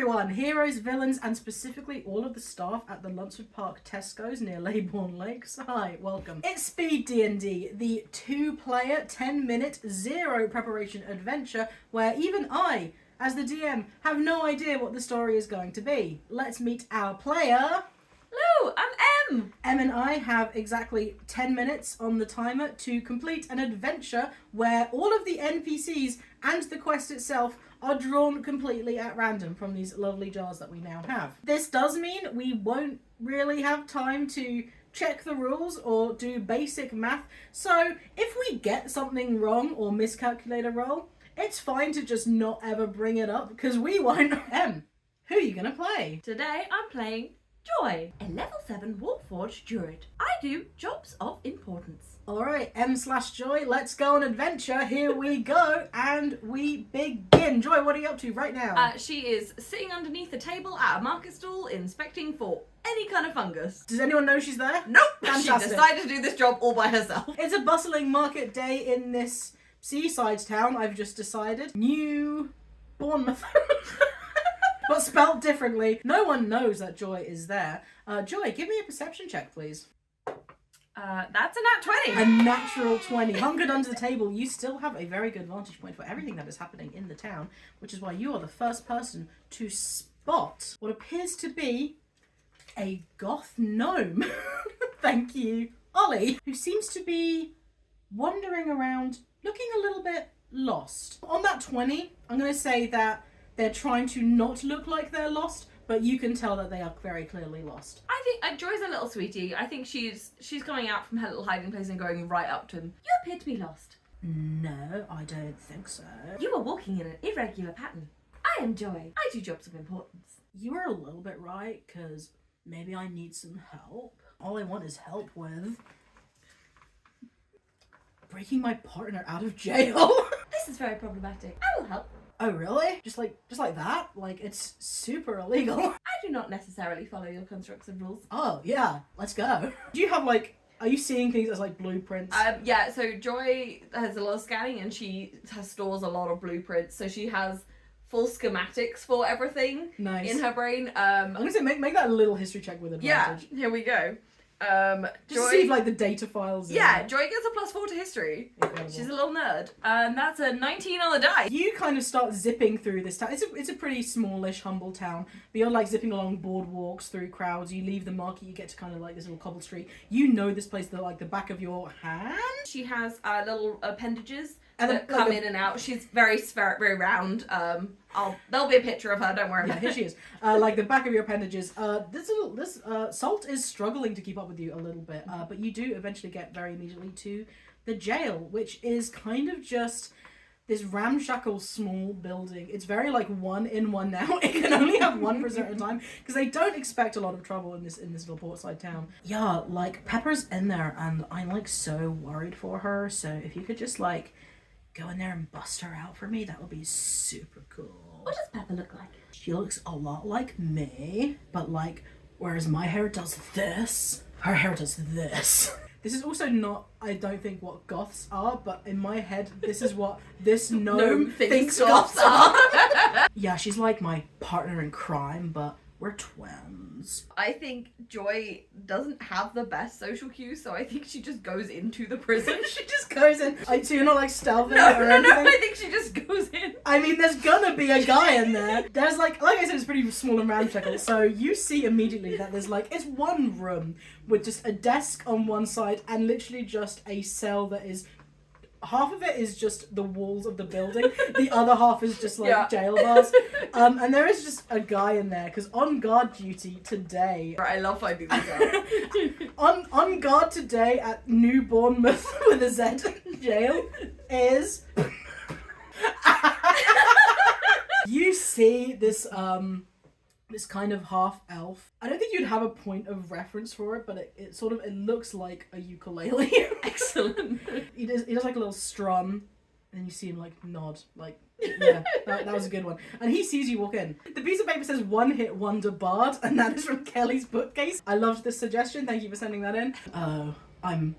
everyone, heroes, villains, and specifically all of the staff at the Lunsford Park Tesco's near Leybourne Lakes. Hi, welcome. It's Speed D&D, the 2-player, 10-minute, zero preparation adventure where even I, as the DM, have no idea what the story is going to be. Let's meet our player. Hello, I'm Em. Em and I have exactly 10 minutes on the timer to complete an adventure where all of the NPCs and the quest itself are drawn completely at random from these lovely jars that we now have. This does mean we won't really have time to check the rules or do basic math, so if we get something wrong or miscalculate a roll, it's fine to just not ever bring it up because we won't. Em, who are you gonna play? Today I'm playing Joy, a level 7 Warforged Druid. I do jobs of importance. Alright, M/Joy, let's go on adventure. Here we go, and we begin. Joy, what are you up to right now? She is sitting underneath a table at a market stall inspecting for any kind of fungus. Does anyone know she's there? Nope! Fantastic. She decided to do this job all by herself. It's a bustling market day in this seaside town, I've just decided. New Bournemouth. But spelt differently. No one knows that Joy is there. Joy, give me a perception check, please. That's a nat 20. A natural 20. Hunkered under the table, you still have a very good vantage point for everything that is happening in the town, which is why you are the first person to spot what appears to be a goth gnome. Thank you, Ollie, who seems to be wandering around looking a little bit lost. On that 20, I'm going to say that they're trying to not look like they're lost, but you can tell that they are very clearly lost. I think Joy's a little sweetie. I think she's coming out from her little hiding place and going right up to him. You appear to be lost. No, I don't think so. You are walking in an irregular pattern. I am Joy. I do jobs of importance. You were a little bit right, because maybe I need some help. All I want is help with breaking my partner out of jail. This is very problematic. I will help. Oh really? Just like that? Like it's super illegal. I do not necessarily follow your constructs of rules. Oh yeah, let's go. Do you have like, are you seeing things as like blueprints? Yeah, so Joy has a lot of scanning and she stores a lot of blueprints. So she has full schematics for everything Nice. in her brain. I'm gonna say make that a little history check with advantage. Yeah, here we go. Just Joy, to see if like the data files. yeah, Joy gets a +4 to history. Incredible. She's a little nerd. And that's a 19 on the die. You kind of start zipping through this town. It's a pretty smallish, humble town. But you're like zipping along boardwalks through crowds. You leave the market, you get to kind of like this little cobbled street. You know this place like the back of your hand. She has little appendages And that then, come like, in and out. She's very very round. There'll be a picture of her. Don't worry. Yeah, here she is. Like the back of your appendages. This Salt is struggling to keep up with you a little bit, but you do eventually get very immediately to the jail, which is kind of just this ramshackle small building. It's very like one in one now. It can only have one prisoner at a time because they don't expect a lot of trouble in this little portside town. Yeah, like Pepper's in there, and I'm like so worried for her. So if you could just like go in there and bust her out for me, that would be super cool. What does Peppa look like? She looks a lot like me, but like, whereas my hair does this, her hair does this. This is also not, I don't think, what goths are, but in my head, this is what this gnome thinks goths are. Yeah, she's like my partner in crime, but we're twins. I think Joy doesn't have the best social cues, so I think she just goes into the prison. She just goes in. So you're not like stealthing No, or anything? I think she just goes in. I mean, there's gonna be a guy in there. There's like I said, it's pretty small and ramshackle. So you see immediately that there's like, it's one room with just a desk on one side and literally just a cell that is, half of it is just the walls of the building. The other half is just like jail bars. And there is just a guy in there because on guard duty today. Right, I love finding this out. on guard today at New Bournemouth with a Z jail is. You see this this kind of half elf. I don't think you'd have a point of reference for it, but it sort of, it looks like a ukulele. Excellent. He does like a little strum, and you see him like nod, like yeah, that was a good one. And he sees you walk in. The piece of paper says "One Hit Wonder Bard," and that is from Kelly's bookcase. I loved this suggestion. Thank you for sending that in. I'm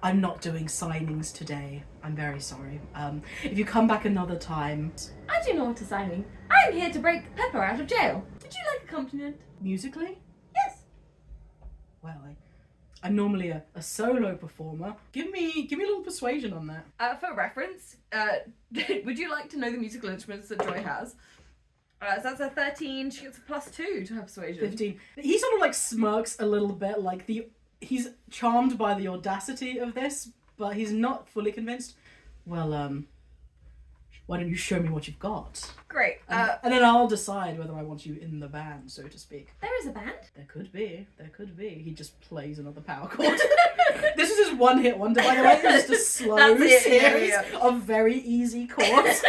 I'm not doing signings today. I'm very sorry. If you come back another time. I do know what is signing. I'm here to break Peppa out of jail. Would you like accompaniment? Musically? Yes. Well, I'm normally a solo performer. Give me a little persuasion on that. For reference, would you like to know the musical instruments that Joy has? So that's a 13. She gets a +2 to her persuasion. 15. He sort of like smirks a little bit, like he's charmed by the audacity of this, but he's not fully convinced. Well, why don't you show me what you've got? Great. And then I'll decide whether I want you in the band, so to speak. There is a band? There could be. He just plays another power chord. This is his one-hit wonder, by the way. It's just a slow series of very easy chords.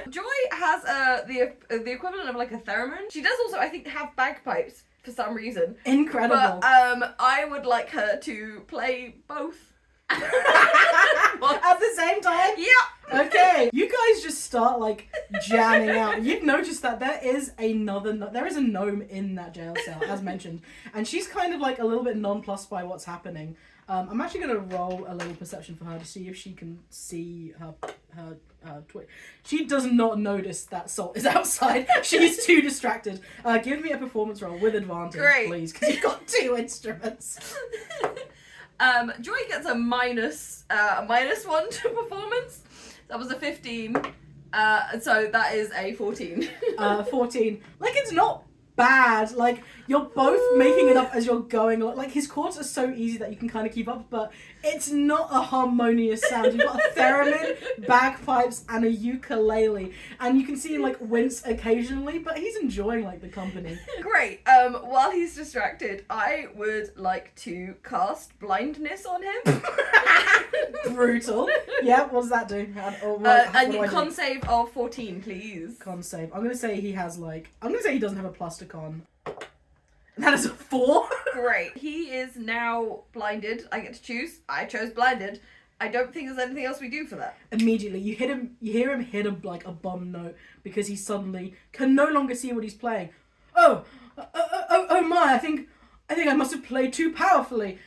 Joy has the equivalent of like a theremin. She does also, I think, have bagpipes for some reason. Incredible. But I would like her to play both. At the same time? Yeah. Okay. You guys just start like jamming out. You've noticed that there is a gnome in that jail cell, as mentioned, and she's kind of like a little bit nonplussed by what's happening. I'm actually going to roll a little perception for her to see if she can see her twitch. She does not notice that Salt is outside. She's too distracted. Give me a performance roll with advantage, please, because you've got 2 instruments. Joy gets a -1 to performance. That was a 15. So that is a 14. 14. Like, it's not bad. Like, you're both making it up as you're going. Like, his chords are so easy that you can kind of keep up, but it's not a harmonious sound. You've got a theremin, bagpipes, and a ukulele, and you can see him like wince occasionally, but he's enjoying like the company. Great. While he's distracted, I would like to cast blindness on him. Brutal. Yeah, what does that do? And con save of 14, please. Con save. I'm gonna say he doesn't have a plus to con. And that is a 4. Great. He is now blinded. I get to choose. I chose blinded. I don't think there's anything else we do for that. Immediately, you hear him hit a bum note because he suddenly can no longer see what he's playing. Oh my! I think I must have played too powerfully.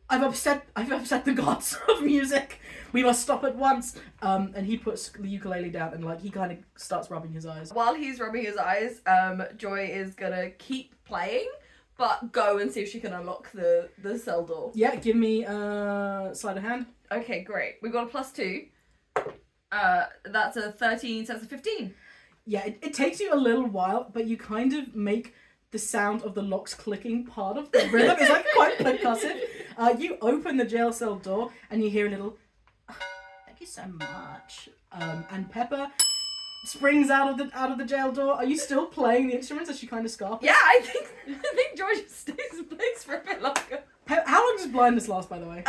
I've upset the gods of music. We must stop at once. And he puts the ukulele down and like he kind of starts rubbing his eyes. While he's rubbing his eyes, Joy is gonna keep playing, but go and see if she can unlock the cell door. Yeah, give me sleight of hand. Okay, great. We've got a +2. That's a 13, so that's a 15. Yeah, it takes you a little while, but you kind of make the sound of the locks clicking part of the rhythm. It's like quite percussive. You open the jail cell door and you hear a little, thank you so much. And Peppa springs out of the jail door. Are you still playing the instruments as she kind of scarfs? Yeah, I think George stays in place for a bit longer. How long does blindness last, by the way?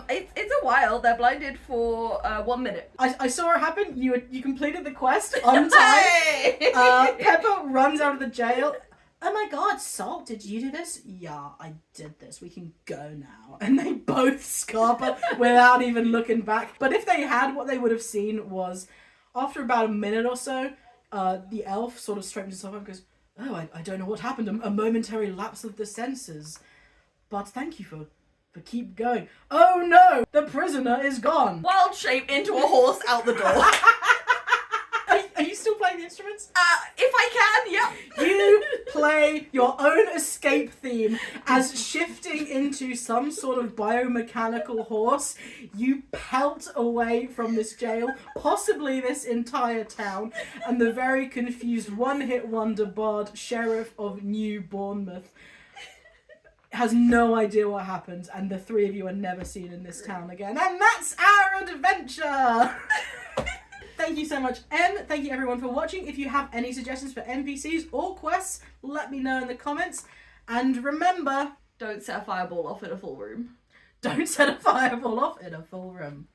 It's a while. They're blinded for 1 minute. I saw it happen. You completed the quest on time. Peppa runs out of the jail. Oh my god, Salt, did you do this? Yeah, I did this. We can go now. And they both scarper without even looking back. But if they had, what they would have seen was, after about a minute or so, the elf sort of straightens himself up and goes, oh, I don't know what happened. A momentary lapse of the senses. But thank you for keep going. Oh no, the prisoner is gone. Wild shape into a horse out the door. Are you still playing the instruments? If I can, yeah. You play your own escape theme as shifting into some sort of biomechanical horse. You pelt away from this jail, possibly this entire town, and the very confused one-hit wonder bard sheriff of New Bournemouth has no idea what happened, and the 3 of you are never seen in this town again. And that's our adventure! Thank you so much, Em. Thank you everyone for watching. If you have any suggestions for NPCs or quests, let me know in the comments. And remember, don't set a fireball off in a full room. Don't set a fireball off in a full room.